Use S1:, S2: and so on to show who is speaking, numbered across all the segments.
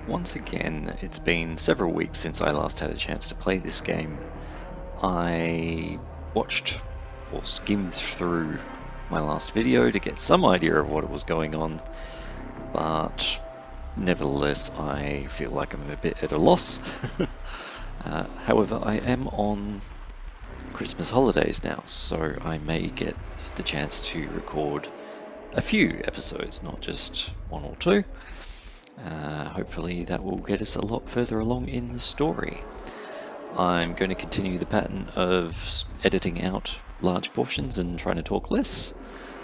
S1: Once again, it's been several weeks since I last had a chance to play this game. I watched or skimmed through my last video to get some idea of what was going on, but nevertheless I feel like I'm a bit at a loss. However, I am on Christmas holidays now, so I may get the chance to record a few episodes, not just one or two. Hopefully that will get us a lot further along in the story. I'm going to continue the pattern of editing out large portions and trying to talk less.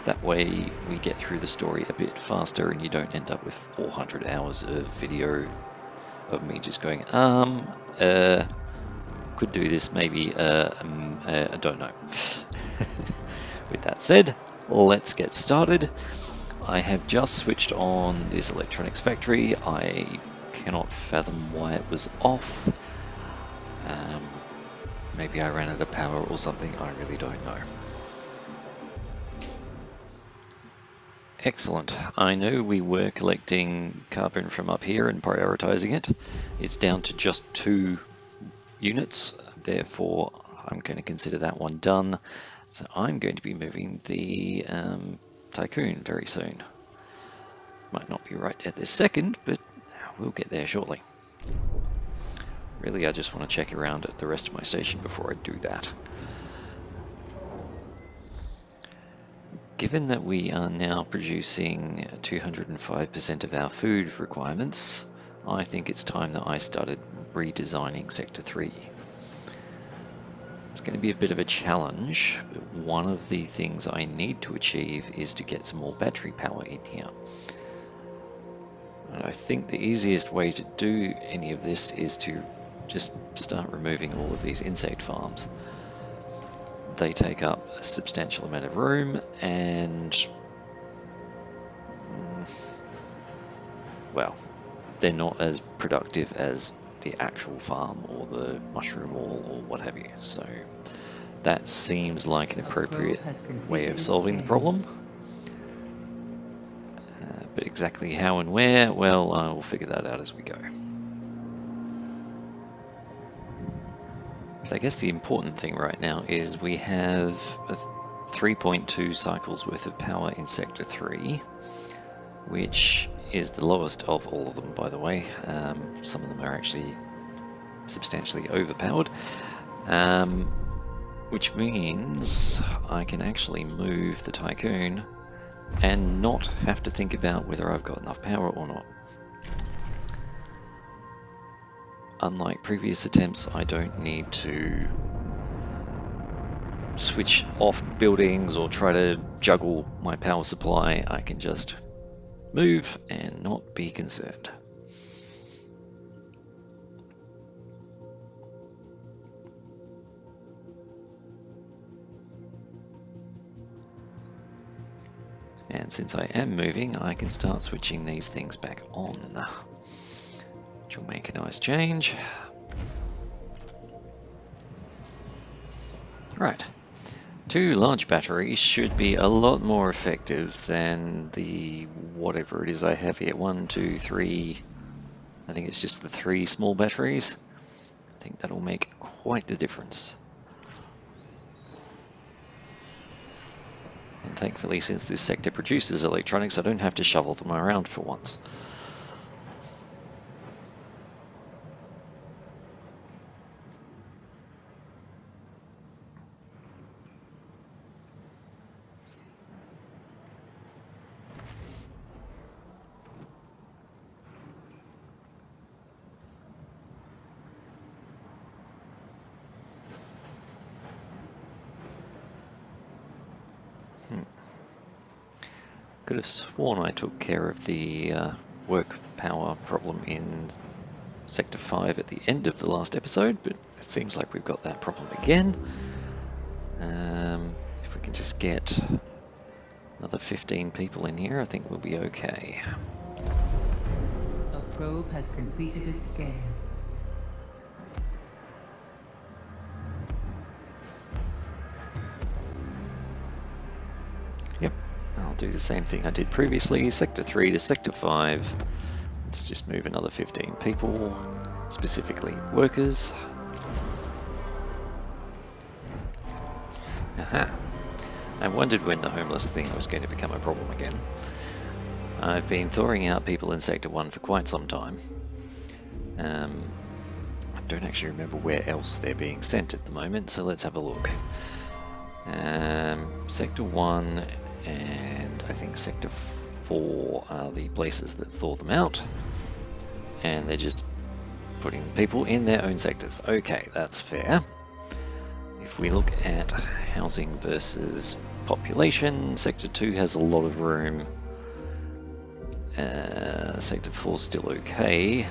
S1: That way we get through the story a bit faster and you don't end up with 400 hours of video of me just going, could do this maybe, I don't know. With that said, let's get started. I have just switched on this electronics factory. I cannot fathom why it was off. Maybe I ran out of power or something, I really don't know. Excellent. I know we were collecting carbon from up here and prioritizing it. It's down to just 2 units, therefore I'm going to consider that one done. So I'm going to be moving the Tycoon very soon. Might not be right at this second, but we'll get there shortly. Really, I just want to check around at the rest of my station before I do that. Given that we are now producing 205% of our food requirements, I think it's time that I started redesigning Sector 3. It's going to be a bit of a challenge, but one of the things I need to achieve is to get some more battery power in here. And I think the easiest way to do any of this is to just start removing all of these insect farms. They take up a substantial amount of room and, well, they're not as productive as the actual farm or the mushroom wall or what have you. So that seems like an appropriate way of solving the problem. But exactly how and where, well, I will figure that out as we go. I guess the important thing right now is we have a 3.2 cycles worth of power in Sector 3, which is the lowest of all of them, by the way. Some of them are actually substantially overpowered, which means I can actually move the Tycoon and not have to think about whether I've got enough power or not. Unlike previous attempts, I don't need to switch off buildings or try to juggle my power supply. I can just move and not be concerned. And since I am moving, I can start switching these things back on, which will make a nice change. Right. 2 large batteries should be a lot more effective than the whatever it is I have here. 1, 2, 3. I think it's just the 3 small batteries. I think that'll make quite the difference. And thankfully, since this sector produces electronics, I don't have to shovel them around for once. Could have sworn I took care of the work power problem in Sector 5 at the end of the last episode, but it seems like we've got that problem again. If we can just get another 15 people in here, I think we'll be okay.
S2: A probe has completed its scan.
S1: Yep, I'll do the same thing I did previously, Sector 3 to Sector 5, Let's just move another 15 people, specifically workers. Aha. I wondered when the homeless thing was going to become a problem again. I've been thawing out people in Sector 1 for quite some time. I don't actually remember where else they're being sent at the moment, so let's have a look. Sector 1 and I think Sector 4 are the places that thaw them out. And they're just putting people in their own sectors. Okay, that's fair. If we look at housing versus population, Sector 2 has a lot of room. Sector 4 is still okay.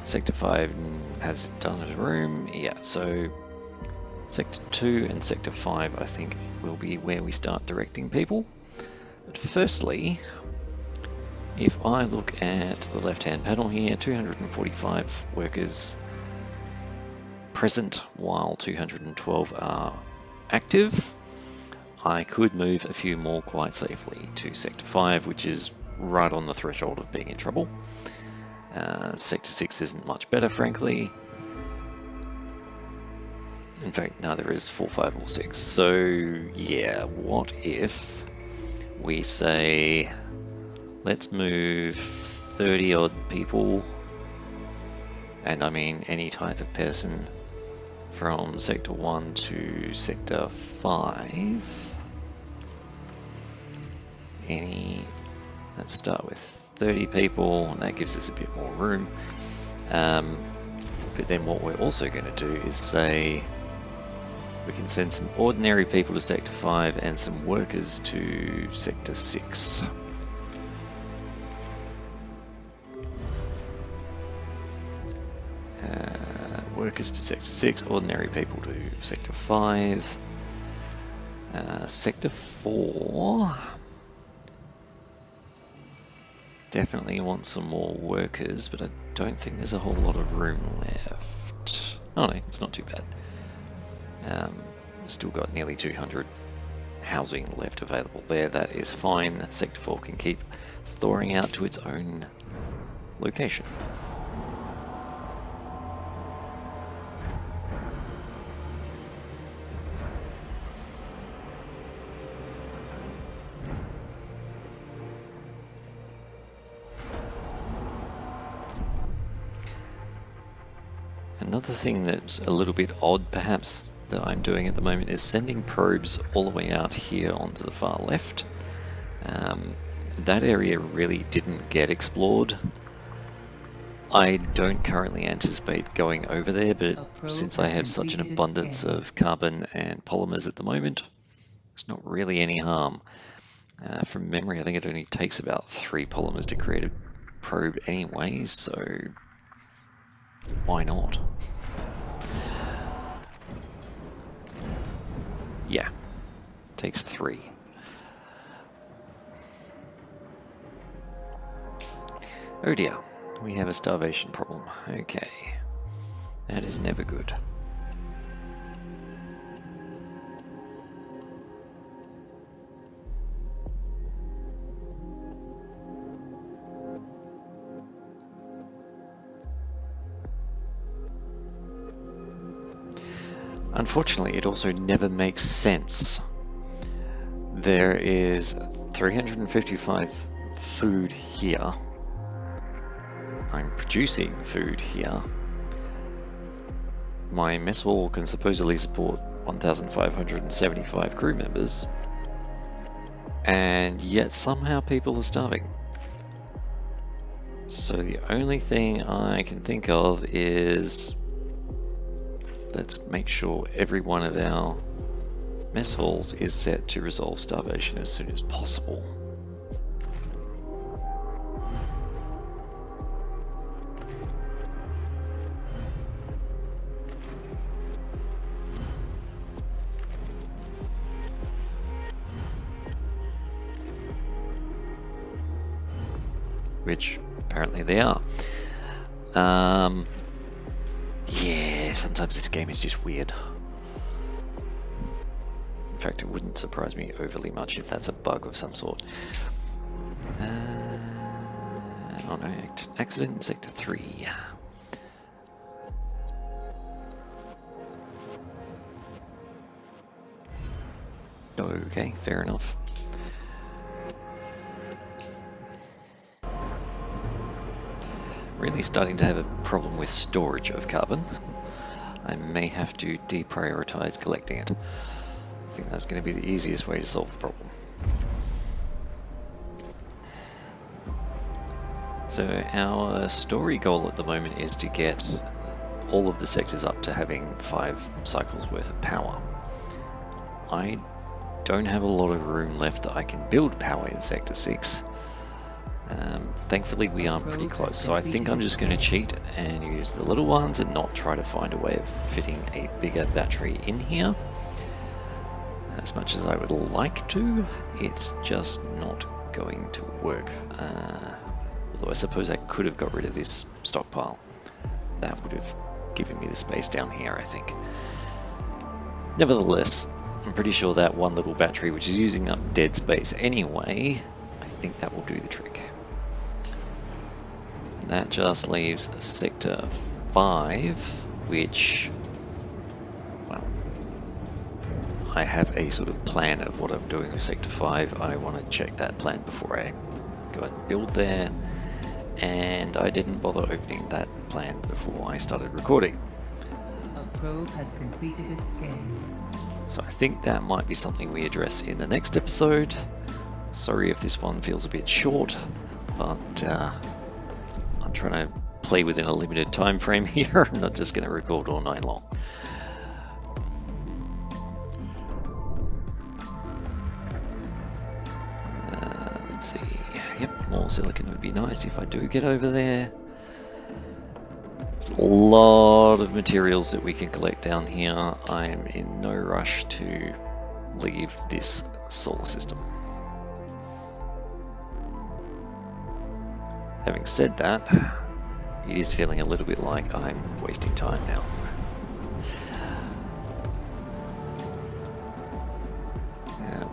S1: Sector 5 has a ton of room. Yeah, so Sector 2 and Sector 5 I think will be where we start directing people. But firstly, if I look at the left-hand panel here, 245 workers present while 212 are active. I could move a few more quite safely to Sector 5, which is right on the threshold of being in trouble. Sector 6 isn't much better, frankly. In fact, neither is 4, 5, or 6. So, yeah, what if we say, let's move 30 odd people, and I mean any type of person, from Sector 1 to Sector 5. Let's start with 30 people, and that gives us a bit more room. But then what we're also going to do is say we can send some ordinary people to Sector 5 and some workers to Sector 6. Workers to Sector 6, ordinary people to Sector 5. Sector 4 definitely want some more workers, but I don't think there's a whole lot of room left. Oh no, it's not too bad. Still got nearly 200 housing left available there. That is fine. Sector 4 can keep thawing out to its own location. Another thing that's a little bit odd, perhaps, that I'm doing at the moment is sending probes all the way out here onto the far left. That area really didn't get explored. I don't currently anticipate going over there, but since I have such an abundance of carbon and polymers at the moment, there's not really any harm. From memory, I think it only takes about 3 polymers to create a probe anyway, so why not? Yeah, takes 3. Oh dear, we have a starvation problem. Okay, that is never good. Unfortunately, it also never makes sense. There is 355 food here. I'm producing food here. My mess hall can supposedly support 1,575 crew members, and yet somehow people are starving. So the only thing I can think of is let's make sure every one of our mess halls is set to resolve starvation as soon as possible. Which apparently they are. Yeah, sometimes this game is just weird. In fact, it wouldn't surprise me overly much if that's a bug of some sort. Oh no, accident in Sector 3. Okay, fair enough. Really starting to have a problem with storage of carbon. I may have to deprioritize collecting it. I think that's going to be the easiest way to solve the problem. So our story goal at the moment is to get all of the sectors up to having 5 cycles worth of power. I don't have a lot of room left that I can build power in Sector 6. Thankfully we are pretty close, so I think I'm just going to cheat and use the little ones and not try to find a way of fitting a bigger battery in here. As much as I would like to, it's just not going to work. Although I suppose I could have got rid of this stockpile. That would have given me the space down here, I think. Nevertheless, I'm pretty sure that one little battery, which is using up dead space anyway, I think that will do the trick. And that just leaves Sector 5, which, well, I have a sort of plan of what I'm doing with Sector 5. I want to check that plan before I go and build there. And I didn't bother opening that plan before I started recording.
S2: A probe has completed its scan.
S1: So I think that might be something we address in the next episode. Sorry if this one feels a bit short, but I'm trying to play within a limited time frame here. I'm not just going to record all night long. Let's see. Yep, more silicon would be nice if I do get over there. There's a lot of materials that we can collect down here. I'm in no rush to leave this solar system. Having said that, it is feeling a little bit like I'm wasting time now.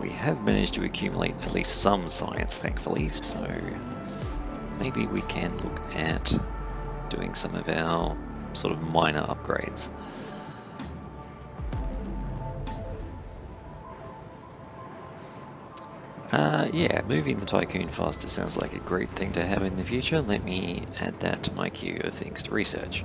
S1: We have managed to accumulate at least some science, thankfully, so maybe we can look at doing some of our sort of minor upgrades. Yeah, moving the Tycoon faster sounds like a great thing to have in the future. Let me add that to my queue of things to research.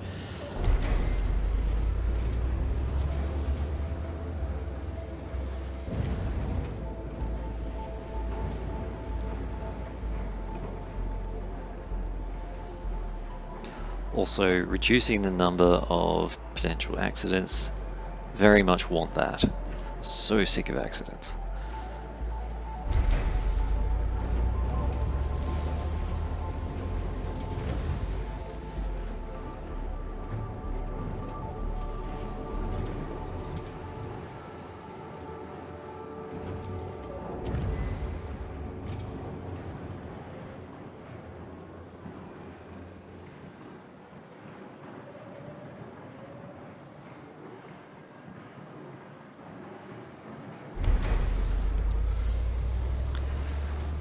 S1: Also, reducing the number of potential accidents. Very much want that. So sick of accidents.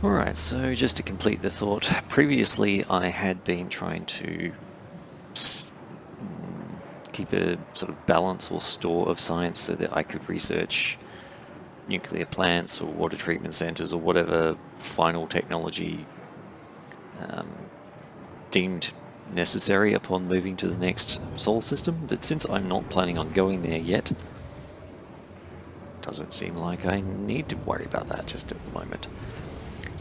S1: Alright, so just to complete the thought, previously I had been trying to keep a sort of balance or store of science so that I could research nuclear plants or water treatment centers or whatever final technology deemed necessary upon moving to the next solar system. But since I'm not planning on going there yet, doesn't seem like I need to worry about that just at the moment.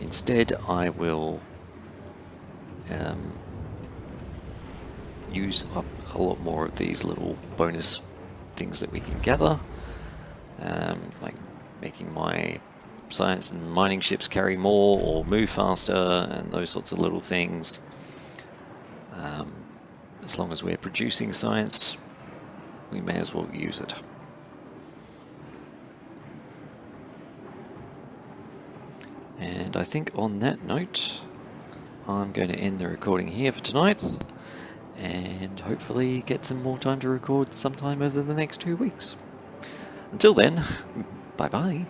S1: Instead, I will use up a lot more of these little bonus things that we can gather, like making my science and mining ships carry more or move faster and those sorts of little things. As long as we're producing science, we may as well use it. And I think on that note, I'm going to end the recording here for tonight and hopefully get some more time to record sometime over the next 2 weeks. Until then, bye bye.